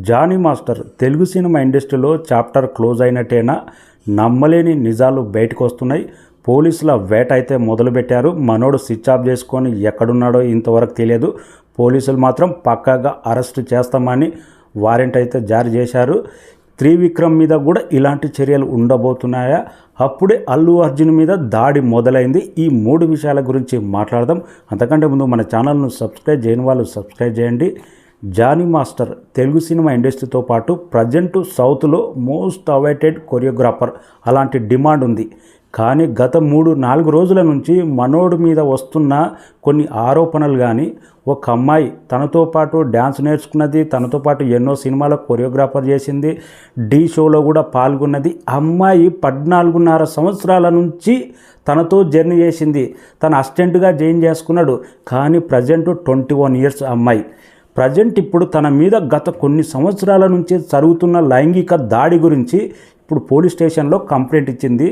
Johnny master Telugu cinema ఇండస్ట్రీలో chapter close అయినట్టేనా? నమ్మలేని నిజాలు బయటకు వస్తున్నాయి. పోలీసుల వేట అయితే మొదలుపెట్టారు. మనోడు స్విచ్ ఆఫ్ చేసుకొని ఎక్కడున్నాడో ఇంతవరకు తెలియదు. పోలీసులు మాత్రం పక్కాగా అరెస్ట్ చేస్తామని వారెంట్ అయితే జారీ చేశారు. త్రివిక్రమ్ మీద కూడా ఇలాంటి చర్యలు ఉండబోతున్నాయా? అప్పుడే అల్లు అర్జున్ మీద దాడి మొదలైంది. ఈ 3 విషయాల గురించి మాట్లాడదాం. అంతకంటే ముందు మన ఛానల్ను సబ్స్క్రైబ్ చేయని వాళ్ళు సబ్స్క్రైబ్ చేయండి. జానీ మాస్టర్ తెలుగు సినిమా ఇండస్ట్రీతో పాటు ప్రజెంట్ సౌత్లో మోస్ట్ అవైటెడ్ కొరియోగ్రాఫర్ అలాంటి డిమాండ్ ఉంది. కానీ గత 3-4 రోజుల నుంచి మనోడు మీద వస్తున్న కొన్ని ఆరోపణలు కానీ, ఒక అమ్మాయి తనతో పాటు డ్యాన్స్ నేర్చుకున్నది, తనతో పాటు ఎన్నో సినిమాలో కొరియోగ్రాఫర్ చేసింది, ఢీ షోలో కూడా పాల్గొన్నది. అమ్మాయి 14.5 సంవత్సరాల నుంచి తనతో జర్నీ చేసింది. తన అసిస్టెంట్గా జాయిన్ చేసుకున్నాడు. కానీ ప్రజెంట్ 21 ఇయర్స్ అమ్మాయి. ప్రజెంట్ ఇప్పుడు తన మీద గత కొన్ని సంవత్సరాల నుంచి జరుగుతున్న లైంగిక దాడి గురించి ఇప్పుడు పోలీస్ స్టేషన్లో కంప్లైంట్ ఇచ్చింది.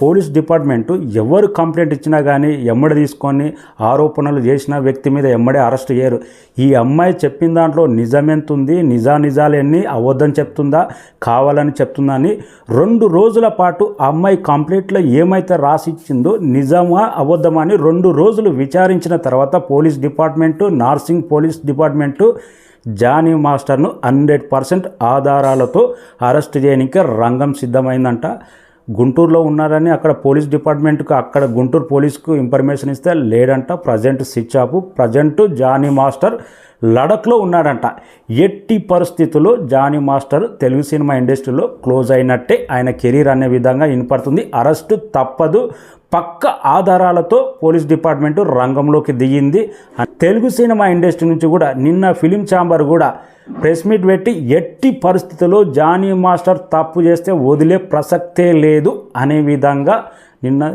పోలీస్ డిపార్ట్మెంటు ఎవరు కంప్లైంట్ ఇచ్చినా కానీ ఎమ్మడి తీసుకొని ఆరోపణలు చేసిన వ్యక్తి మీద ఎమ్మడే అరెస్ట్ చేయరు. ఈ అమ్మాయి చెప్పిన దాంట్లో నిజమెంత ఉంది, నిజాలన్నీ అబద్ధం చెప్తుందా, కావాలని చెప్తుందా అని 2 రోజుల పాటు ఆ అమ్మాయి కంప్లైంట్లో ఏమైతే రాసి ఇచ్చిందో నిజమా అబద్ధమా అని 2 రోజులు విచారించిన తర్వాత police department, Narsingi police department Jani మాస్టర్ను 100% ఆధారాలతో అరెస్ట్ చేయడానికి రంగం సిద్ధమైందంట. గుంటూరులో ఉన్నారని అక్కడ పోలీస్ డిపార్ట్మెంట్కు, అక్కడ గుంటూరు పోలీస్కు ఇన్ఫర్మేషన్ ఇస్తే లేడంట. Present switch off. Present Jani master లడఖ్లో ఉన్నాడంట. ఎట్టి పరిస్థితుల్లో జానీ మాస్టర్ తెలుగు సినిమా ఇండస్ట్రీలో క్లోజ్ అయినట్టే, ఆయన కెరీర్ అనే విధంగా వినపడుతుంది. అరెస్టు తప్పదు. పక్క ఆధారాలతో పోలీస్ డిపార్ట్మెంటు రంగంలోకి దిగింది. తెలుగు సినిమా ఇండస్ట్రీ నుంచి కూడా నిన్న ఫిలిం ఛాంబర్ కూడా ప్రెస్ మీట్ పెట్టి ఎట్టి పరిస్థితుల్లో జానీ మాస్టర్ తప్పు చేస్తే వదిలే ప్రసక్తే లేదు అనే విధంగా నిన్న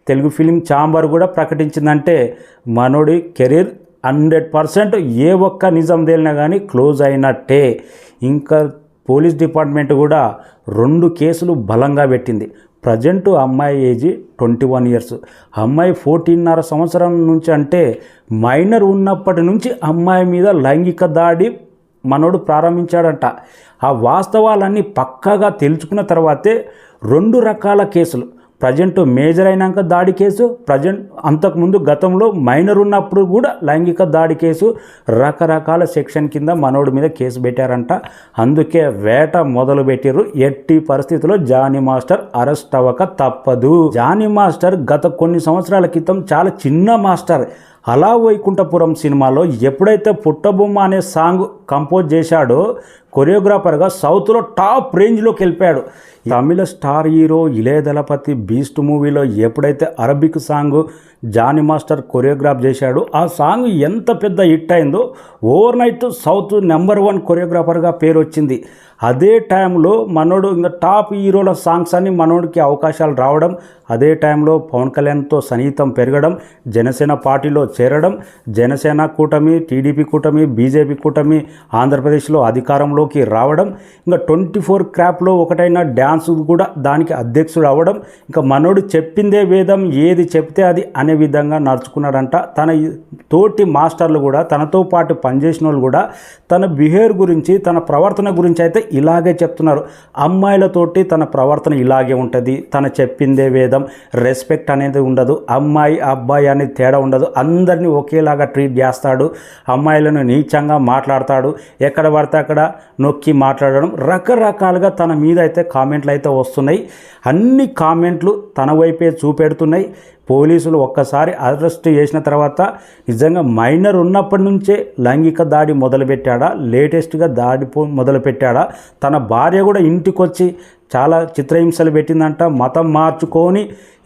తెలుగు ఫిలిం ఛాంబర్ కూడా ప్రకటించిందంటే మనోడి కెరీర్ 100% ఏ ఒక్క నిజం తేలినా కానీ క్లోజ్ అయినట్టే. ఇంకా పోలీస్ డిపార్ట్మెంట్ కూడా 2 కేసులు బలంగా పెట్టింది. ప్రజెంట్ అమ్మాయి ఏజ్ 21 ఇయర్స్. అమ్మాయి 14.5 సంవత్సరం నుంచి, అంటే మైనర్ ఉన్నప్పటి నుంచి అమ్మాయి మీద లైంగిక దాడి మనోడు ప్రారంభించాడంట. ఆ వాస్తవాలన్నీ పక్కాగా తెలుసుకున్న తర్వాతే 2 రకాల కేసులు, ప్రజెంట్ మేజర్ అయినాక దాడి కేసు, ప్రజెంట్ అంతకుముందు గతంలో మైనర్ ఉన్నప్పుడు కూడా లైంగిక దాడి కేసు, రకరకాల సెక్షన్ కింద మనోడి మీద కేసు పెట్టారంట. అందుకే వేట మొదలు పెట్టారు. ఎట్టి పరిస్థితుల్లో జానీ మాస్టర్ అరెస్ట్ అవ్వక తప్పదు. జానీ మాస్టర్ గత కొన్ని సంవత్సరాల క్రితం చాలా చిన్న మాస్టర్. అలా వైకుంఠపురం సినిమాలో ఎప్పుడైతే పుట్టబొమ్మ అనే సాంగ్ కంపోజ్ చేశాడో కొరియోగ్రాఫర్గా సౌత్లో టాప్ రేంజ్లోకి వెళ్ళిపోయాడు. తమిళ star hero Ilaya Thalapathy Beast మూవీలో ఎప్పుడైతే Arabic song Jani master choreograph చేశాడో ఆ సాంగ్ ఎంత పెద్ద హిట్ అయిందో ఓవర్ నైట్ సౌత్ నెంబర్ 1 కొరియోగ్రాఫర్గా పేరు వచ్చింది. అదే టైంలో మనోడు ఇంకా టాప్ హీరోల సాంగ్స్ అన్ని మనోడికి అవకాశాలు రావడం, అదే టైంలో పవన్ కళ్యాణ్తో సన్నిహితం పెరగడం, జనసేన పార్టీలో చేరడం, జనసేన కూటమి, టీడీపీ కూటమి, బీజేపీ కూటమి ఆంధ్రప్రదేశ్లో అధికారంలోకి రావడం, ఇంకా 24 క్రాప్లో ఒకటైన డ్యాన్స్ కూడా దానికి అధ్యక్షుడు అవ్వడం, ఇంకా మనోడు చెప్పిందే వేదం, ఏది చెప్తే అది అనే విధంగా నడుచుకున్నాడంట. తన తోటి మాస్టర్లు కూడా, తనతో పాటు పనిచేసిన వాళ్ళు కూడా తన బిహేవియర్ గురించి, తన ప్రవర్తన గురించి అయితే ఇలాగే చెప్తున్నారు. అమ్మాయిలతోటి తన ప్రవర్తన ఇలాగే ఉంటుంది, తన చెప్పిందే వేదం, రెస్పెక్ట్ అనేది ఉండదు, అమ్మాయి అబ్బాయి అనేది తేడా ఉండదు, అందరినీ ఒకేలాగా ట్రీట్ చేస్తాడు, అమ్మాయిలను నీచంగా మాట్లాడతాడు, ఎక్కడ పడితే అక్కడ నొక్కి మాట్లాడడం, రకరకాలుగా తన మీద అయితే కామెంట్లు అయితే వస్తున్నాయి. అన్ని కామెంట్లు తన వైపే చూపెడుతున్నాయి. పోలీసులు ఒక్కసారి అరెస్ట్ చేసిన తర్వాత నిజంగా మైనర్ ఉన్నప్పటి నుంచే లైంగిక దాడి మొదలుపెట్టాడా, లేటెస్ట్గా దాడి మొదలుపెట్టాడా, తన భార్య కూడా ఇంటికి వచ్చి చాలా చిత్రహింసలు పెట్టిందంట. మతం మార్చుకొని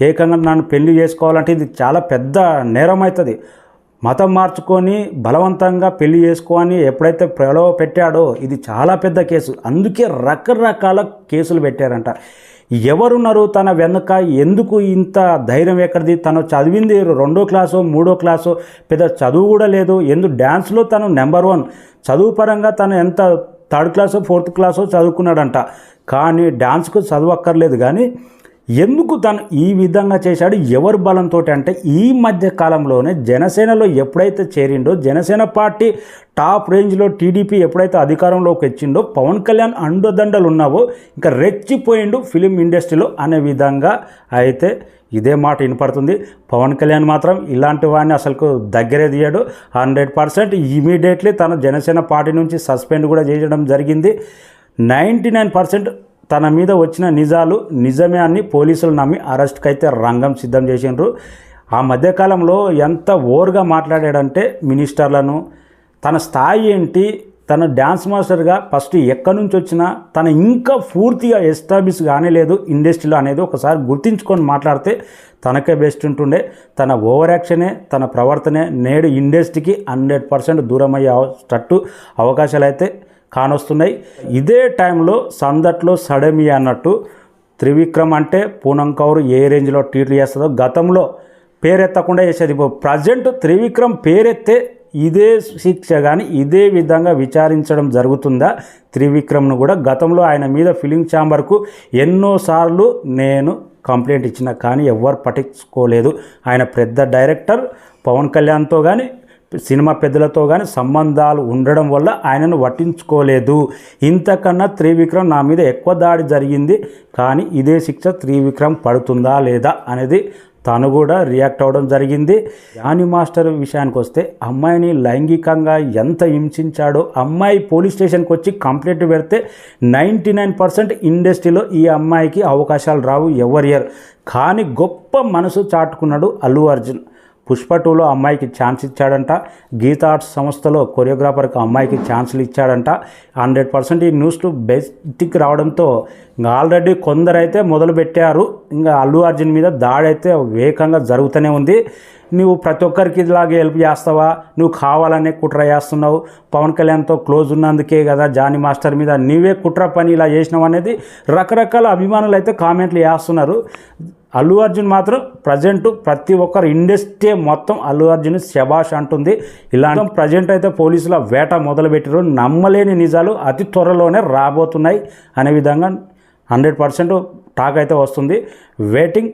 ఏకంగా నన్ను పెళ్లి చేసుకోవాలంటే ఇది చాలా పెద్ద నేరం అవుతుంది. మతం మార్చుకొని బలవంతంగా పెళ్లి చేసుకొని ఎప్పుడైతే ప్రలోభ పెట్టాడో ఇది చాలా పెద్ద కేసు. అందుకే రకరకాల కేసులు పెట్టారంట. ఎవరున్నారు తన వెనుక, ఎందుకు ఇంత ధైర్యం ఎక్కడిది? తను చదివింది 2వ క్లాసో 3వ క్లాసో, పెద్ద చదువు కూడా లేదు. డ్యాన్స్లో తను నెంబర్ 1. చదువు పరంగా తను ఎంత 3rd క్లాసో 4th క్లాసో చదువుకున్నాడంట. కానీ డ్యాన్స్కు చదువు అక్కర్లేదు. కానీ ఎందుకు తను ఈ విధంగా చేశాడు, ఎవరి బలంతో అంటే ఈ మధ్య కాలంలోనే జనసేనలో ఎప్పుడైతే చేరిండో, జనసేన పార్టీ టాప్ రేంజ్లో టీడీపీ ఎప్పుడైతే అధికారంలోకి వచ్చిండో, పవన్ కళ్యాణ్ అండదండలు ఉన్నావో ఇంకా రెచ్చిపోయిండు ఫిలిం ఇండస్ట్రీలో అనే విధంగా అయితే ఇదే మాట వినపడుతుంది. పవన్ కళ్యాణ్ మాత్రం ఇలాంటి వాడిని అసలు దగ్గరే తీయడు. 100% ఇమీడియట్లీ తన జనసేన పార్టీ నుంచి సస్పెండ్ కూడా చేయడం జరిగింది. 99% తన మీద వచ్చిన నిజాలు నిజమే అని పోలీసులు నమ్మి అరెస్ట్కి అయితే రంగం సిద్ధం చేసిండ్రు. ఆ మధ్యకాలంలో ఎంత ఓవర్గా మాట్లాడాడంటే మినిస్టర్లను, తన స్థాయి ఏంటి, తన డ్యాన్స్ మాస్టర్గా ఫస్ట్ ఎక్కడి నుంచి వచ్చినా తన ఇంకా పూర్తిగా ఎస్టాబ్లిష్ కానే లేదు ఇండస్ట్రీలో అనేది ఒకసారి గుర్తించుకొని మాట్లాడితే తనకే బెస్ట్ ఉంటుండే. తన ఓవర్ యాక్షనే, తన ప్రవర్తనే నేడు ఇండస్ట్రీకి 100% దూరం అయ్యేటట్టు అవకాశాలు అయితే కానొస్తున్నాయి. ఇదే టైంలో సందట్లో సడమి అన్నట్టు త్రివిక్రమ్ అంటే పూనం కౌర్ ఏ రేంజ్లో ట్వీట్లు చేస్తుందో గతంలో పేరెత్తకుండా చేసేది. ఇప్పుడు ప్రజెంట్ త్రివిక్రమ్ పేరెత్తే ఇదే శిక్ష కానీ ఇదే విధంగా విచారించడం జరుగుతుందా త్రివిక్రమ్ను కూడా? గతంలో ఆయన మీద ఫిలిం ఛాంబర్కు ఎన్నోసార్లు నేను కంప్లైంట్ ఇచ్చిన కానీ ఎవ్వరు పట్టించుకోలేదు. ఆయన పెద్ద డైరెక్టర్, పవన్ కళ్యాణ్తో కానీ సినిమా పెద్దలతో కానీ సంబంధాలు ఉండడం వల్ల ఆయనను పట్టించుకోలేదు. ఇంతకన్నా త్రివిక్రమ్ నా మీద ఎక్కువ దాడి జరిగింది కానీ ఇదే శిక్ష త్రివిక్రమ్ పడుతుందా లేదా అనేది తను కూడా రియాక్ట్ అవ్వడం జరిగింది. జానీ మాస్టర్ విషయానికి వస్తే అమ్మాయిని లైంగికంగా ఎంత హింసించాడో, అమ్మాయి పోలీస్ స్టేషన్కి వచ్చి కంప్లైంట్ పెడితే 99% ఇండస్ట్రీలో ఈ అమ్మాయికి అవకాశాలు రావు, ఎవరియర్. కానీ గొప్ప మనసు చాటుకున్నాడు అల్లు అర్జున్. పుష్ప 2లో అమ్మాయికి ఛాన్స్ ఇచ్చాడంట. గీతా ఆర్ట్స్ సంస్థలో కొరియోగ్రాఫర్కి అమ్మాయికి ఛాన్సులు ఇచ్చాడంట. 100% ఈ న్యూస్లు బయటికి రావడంతో ఇంకా ఆల్రెడీ కొందరైతే మొదలుపెట్టారు. ఇంకా అల్లు అర్జున్ మీద దాడి అయితే వేగంగా జరుగుతూనే ఉంది. నువ్వు ప్రతి ఒక్కరికి ఇలాగే హెల్ప్ చేస్తావా, నువ్వు కావాలనే కుట్ర చేస్తున్నావు, పవన్ కళ్యాణ్తో క్లోజ్ ఉన్నందుకే కదా జానీ మాస్టర్ మీద నీవే కుట్ర పని ఇలా చేసినావు అనేది రకరకాల అభిమానులు అయితే కామెంట్లు చేస్తున్నారు. అల్లు అర్జున్ మాత్రం ప్రజెంట్ ప్రతి ఒక్కరు ఇండస్ట్రీ మొత్తం అల్లు అర్జున్ శబాష్ అంటుంది. ఇలాంటి ప్రజెంట్ అయితే పోలీసుల వేట మొదలుపెట్టారు. నమ్మలేని నిజాలు అతి త్వరలోనే రాబోతున్నాయి అనే విధంగా 100% టాక్ అయితే వస్తుంది. వెయిటింగ్